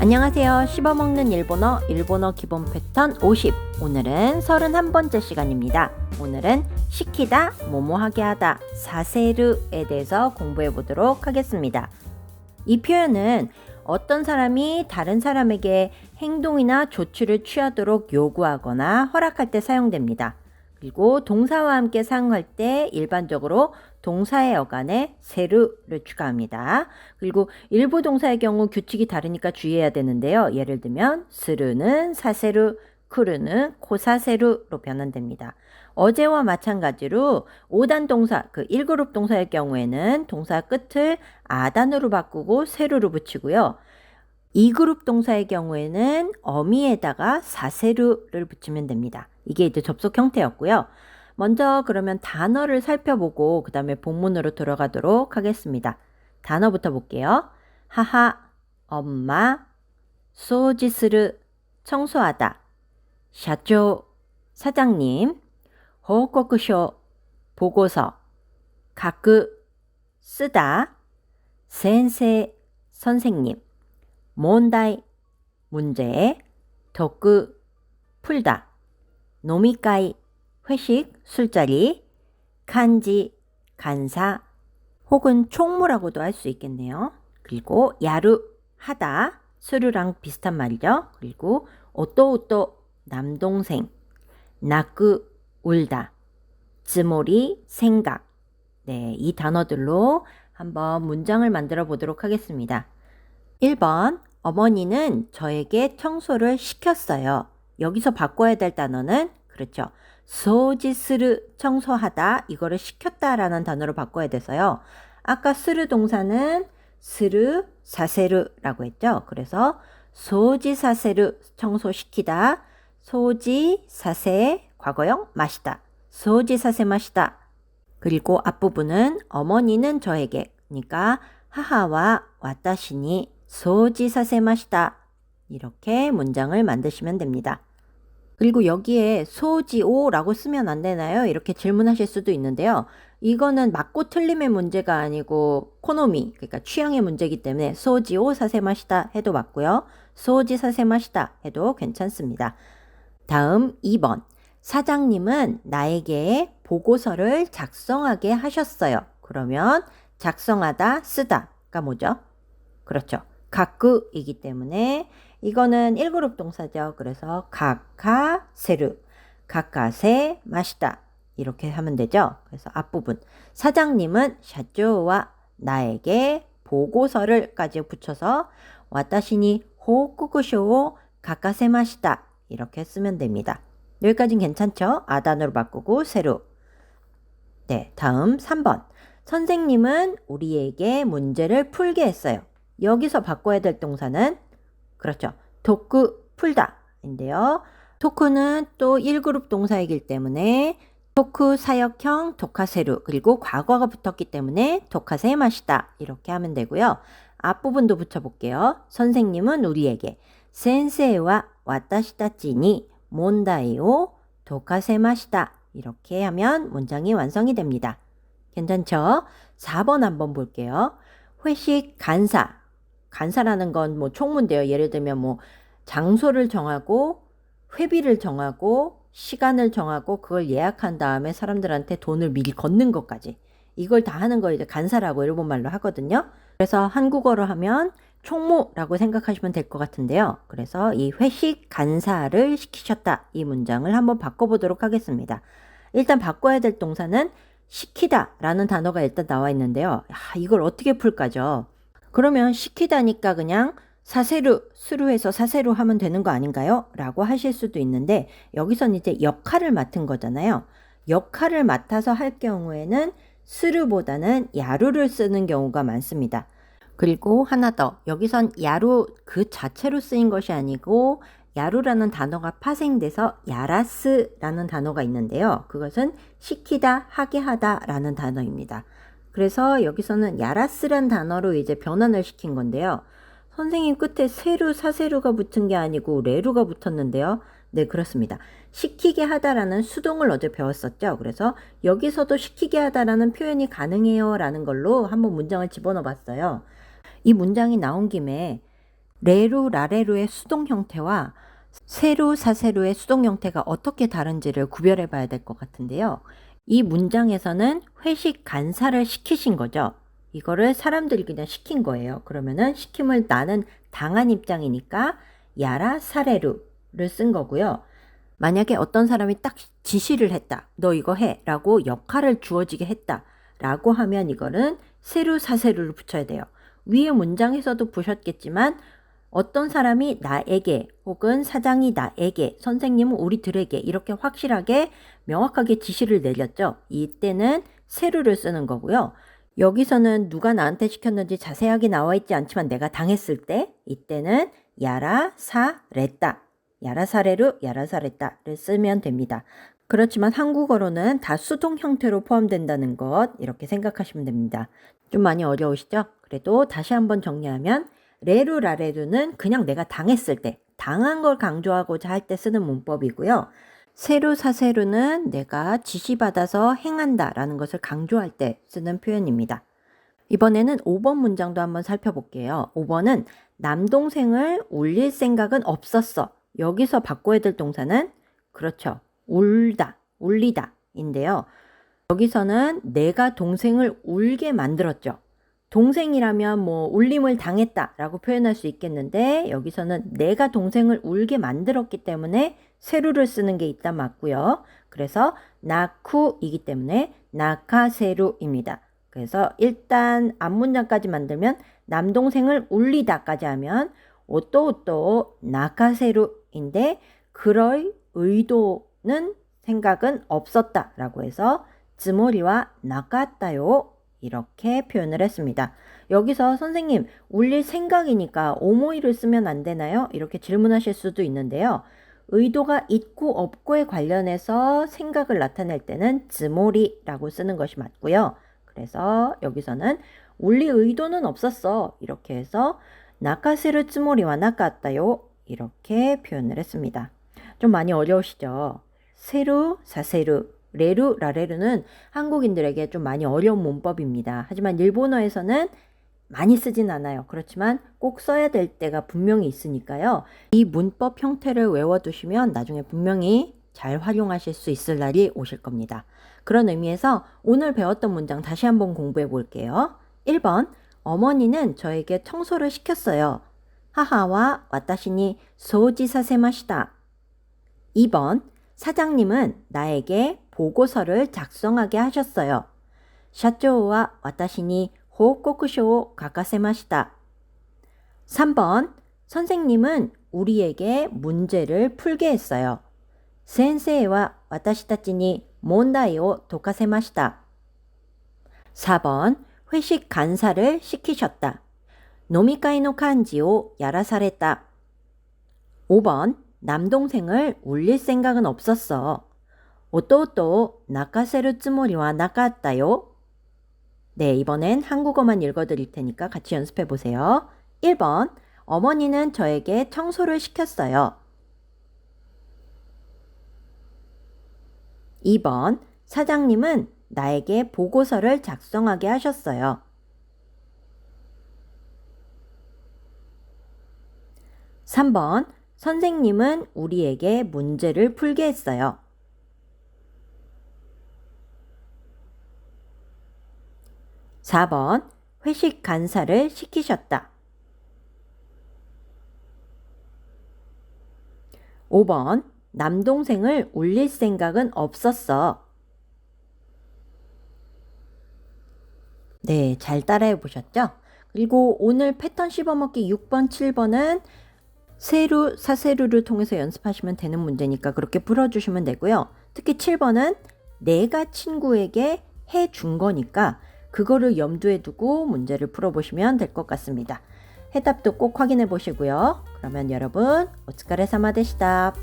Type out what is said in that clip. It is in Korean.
안녕하세요. 씹어먹는 일본어 기본 패턴 50. 오늘은 31번째 시간입니다. 오늘은 시키다, 뭐뭐하게 하다, 사세르에 대해서 공부해 보도록 하겠습니다. 이 표현은 어떤 사람이 다른 사람에게 행동이나 조치를 취하도록 요구하거나 허락할 때 사용됩니다. 그리고 동사와 함께 사용할 때 일반적으로 동사의 어간에 세르를 추가합니다. 그리고 일부 동사의 경우 규칙이 다르니까 주의해야 되는데요. 예를 들면 스르는 사세르, 쿠르는 코사세르로 변환됩니다. 어제와 마찬가지로 5단 동사, 1그룹 동사의 경우에는 동사 끝을 아단으로 바꾸고 세르로 붙이고요. 2그룹 동사의 경우에는 어미에다가 사세르를 붙이면 됩니다. 이게 이제 접속 형태였고요. 먼저 그러면 단어를 살펴보고 그 다음에 본문으로 들어가도록 하겠습니다. 단어부터 볼게요. 하하, 엄마, 소지스르, 청소하다, 샤조, 사장님, 호코쿠쇼, 보고서, 가쿠, 쓰다, 센세, 선생님, 몬다이, 문제, 도쿠, 풀다, 노미카이, 회식, 술자리, 간지, 간사, 혹은 총무라고도 할 수 있겠네요. 그리고 야루, 하다, 스루랑 비슷한 말이죠. 그리고 오또오또, 남동생, 나쿠, 울다, 즈모리, 생각. 네, 이 단어들로 한번 문장을 만들어 보도록 하겠습니다. 1번, 어머니는 저에게 청소를 시켰어요. 여기서 바꿔야 될 단어는 그렇죠. 소지스르, 청소하다, 이거를 시켰다라는 단어로 바꿔야 돼서요. 아까 스르 동사는 스르, 사세르라고 했죠. 그래서 소지, 사세르, 청소시키다, 소지, 사세, 과거형, 마시다, 소지, 사세, 마시다. 그리고 앞부분은 어머니는 저에게, 그러니까 하하와 와타시니 소지, 사세, 마시다. 이렇게 문장을 만드시면 됩니다. 그리고 여기에 소지오라고 쓰면 안 되나요? 이렇게 질문하실 수도 있는데요. 이거는 맞고 틀림의 문제가 아니고 코노미, 그러니까 취향의 문제이기 때문에 소지오 사세마시다 해도 맞고요. 소지 사세마시다 해도 괜찮습니다. 다음 2번. 사장님은 나에게 보고서를 작성하게 하셨어요. 그러면 작성하다, 쓰다가 뭐죠? 그렇죠. 가쿠이기 때문에 이거는 1그룹 동사죠. 그래서 가카세르, 가카세 마시다 이렇게 하면 되죠. 그래서 앞부분 사장님은 샤조와 나에게 보고서를까지 붙여서 와타시니 호쿠쿠쇼 가카세 마시다 이렇게 쓰면 됩니다. 여기까지는 괜찮죠? 아단으로 바꾸고 세루. 네, 다음 3번. 선생님은 우리에게 문제를 풀게 했어요. 여기서 바꿔야 될 동사는 그렇죠. 도쿠, 풀다 인데요. 토쿠는 또 1그룹 동사이기 때문에 토쿠 사역형 도카세루, 그리고 과거가 붙었기 때문에 도카세 마시다 이렇게 하면 되고요. 앞부분도 붙여볼게요. 선생님은 우리에게 센세와 와타시타치니 몬다이오 도카세 마시다 이렇게 하면 문장이 완성이 됩니다. 괜찮죠? 4번 한번 볼게요. 회식 간사. 간사라는 건 뭐 총무인데요. 예를 들면 뭐 장소를 정하고 회비를 정하고 시간을 정하고 그걸 예약한 다음에 사람들한테 돈을 미리 걷는 것까지 이걸 다 하는 걸 이제 간사라고 일본말로 하거든요. 그래서 한국어로 하면 총무라고 생각하시면 될 것 같은데요. 그래서 이 회식 간사를 시키셨다 이 문장을 한번 바꿔보도록 하겠습니다. 일단 바꿔야 될 동사는 시키다 라는 단어가 일단 나와 있는데요. 이걸 어떻게 풀까죠? 그러면 시키다니까 그냥 사세루, 스루해서 사세루 하면 되는 거 아닌가요? 라고 하실 수도 있는데 여기서는 이제 역할을 맡은 거잖아요. 역할을 맡아서 할 경우에는 스루보다는 야루를 쓰는 경우가 많습니다. 그리고 하나 더, 여기선 야루 그 자체로 쓰인 것이 아니고 야루라는 단어가 파생돼서 야라스라는 단어가 있는데요. 그것은 시키다, 하게 하다 라는 단어입니다. 그래서 여기서는 야라스란 단어로 이제 변환을 시킨 건데요. 선생님 끝에 세루, 사세루가 붙은 게 아니고 레루가 붙었는데요. 네, 그렇습니다. 시키게 하다라는 수동을 어제 배웠었죠. 그래서 여기서도 시키게 하다라는 표현이 가능해요 라는 걸로 한번 문장을 집어넣어 봤어요. 이 문장이 나온 김에 레루, 라레루의 수동 형태와 세루, 사세루의 수동 형태가 어떻게 다른지를 구별해 봐야 될 것 같은데요. 이 문장에서는 회식 간사를 시키신 거죠. 이거를 사람들이 그냥 시킨 거예요. 그러면은 시킴을 나는 당한 입장이니까 야라 사레루를 쓴 거고요. 만약에 어떤 사람이 딱 지시를 했다. 너 이거 해. 라고 역할을 주어지게 했다. 라고 하면 이거는 세루, 사세루를 붙여야 돼요. 위에 문장에서도 보셨겠지만 어떤 사람이 나에게 혹은 사장이 나에게, 선생님은 우리들에게 이렇게 확실하게 명확하게 지시를 내렸죠. 이때는 세루를 쓰는 거고요. 여기서는 누가 나한테 시켰는지 자세하게 나와 있지 않지만 내가 당했을 때 이때는 야라 사레따, 야라 사레루, 야라 사레따를 쓰면 됩니다. 그렇지만 한국어로는 다 수동 형태로 포함된다는 것 이렇게 생각하시면 됩니다. 좀 많이 어려우시죠? 그래도 다시 한번 정리하면 레루, 라레루는 그냥 내가 당했을 때, 당한 걸 강조하고자 할 때 쓰는 문법이고요. 세루, 사세루는 내가 지시받아서 행한다 라는 것을 강조할 때 쓰는 표현입니다. 이번에는 5번 문장도 한번 살펴볼게요. 5번은 남동생을 울릴 생각은 없었어. 여기서 바꿔야 될 동사는 그렇죠. 울다, 울리다 인데요. 여기서는 내가 동생을 울게 만들었죠. 동생이라면 뭐 울림을 당했다 라고 표현할 수 있겠는데 여기서는 내가 동생을 울게 만들었기 때문에 세루를 쓰는 게 일단 맞고요. 그래서 나쿠이기 때문에 나카세루입니다. 그래서 일단 앞문장까지 만들면 남동생을 울리다까지 하면 오또오또 나카세루인데 그럴 의도는 생각은 없었다 라고 해서 즈모리와 나갔다요 이렇게 표현을 했습니다. 여기서 선생님 울릴 생각이니까 오모이를 쓰면 안 되나요? 이렇게 질문하실 수도 있는데요. 의도가 있고 없고에 관련해서 생각을 나타낼 때는 즈모리라고 쓰는 것이 맞고요. 그래서 여기서는 울릴 의도는 없었어. 이렇게 해서 나카세르 즈모리와 나갔다요. 이렇게 표현을 했습니다. 좀 많이 어려우시죠? 세루, 사세루, 레루, 라레루는 한국인들에게 좀 많이 어려운 문법입니다. 하지만 일본어에서는 많이 쓰진 않아요. 그렇지만 꼭 써야 될 때가 분명히 있으니까요. 이 문법 형태를 외워두시면 나중에 분명히 잘 활용하실 수 있을 날이 오실 겁니다. 그런 의미에서 오늘 배웠던 문장 다시 한번 공부해 볼게요. 1번, 어머니는 저에게 청소를 시켰어요. 하하와 와타시니 소지 사세마시다. 2번, 사장님은 나에게 보고서를 작성하게 하셨어요. 샤초와 와타시니 호코쿠쇼 가카세마시다. 3번, 선생님은 우리에게 문제를 풀게 했어요. 센세이와 와타시타치니 몬다이오 도카세마시다. 4번, 회식 간사를 시키셨다. 노미카이노 간지오 야라사레다. 5번, 남동생을 울릴 생각은 없었어. 오또오또 나카세르 쯔모리와 나갔다요. 네, 이번엔 한국어만 읽어드릴 테니까 같이 연습해 보세요. 1번, 어머니는 저에게 청소를 시켰어요. 2번, 사장님은 나에게 보고서를 작성하게 하셨어요. 3번, 선생님은 우리에게 문제를 풀게 했어요. 4번, 회식 간사를 시키셨다. 5번, 남동생을 울릴 생각은 없었어. 네, 잘 따라해 보셨죠? 그리고 오늘 패턴 씹어먹기 6번, 7번은 세루, 사세루를 통해서 연습하시면 되는 문제니까 그렇게 풀어주시면 되고요. 특히 7번은 내가 친구에게 해준 거니까 그거를 염두에 두고 문제를 풀어보시면 될 것 같습니다. 해답도 꼭 확인해 보시고요. 그러면 여러분, 오츠카레사마 데시다.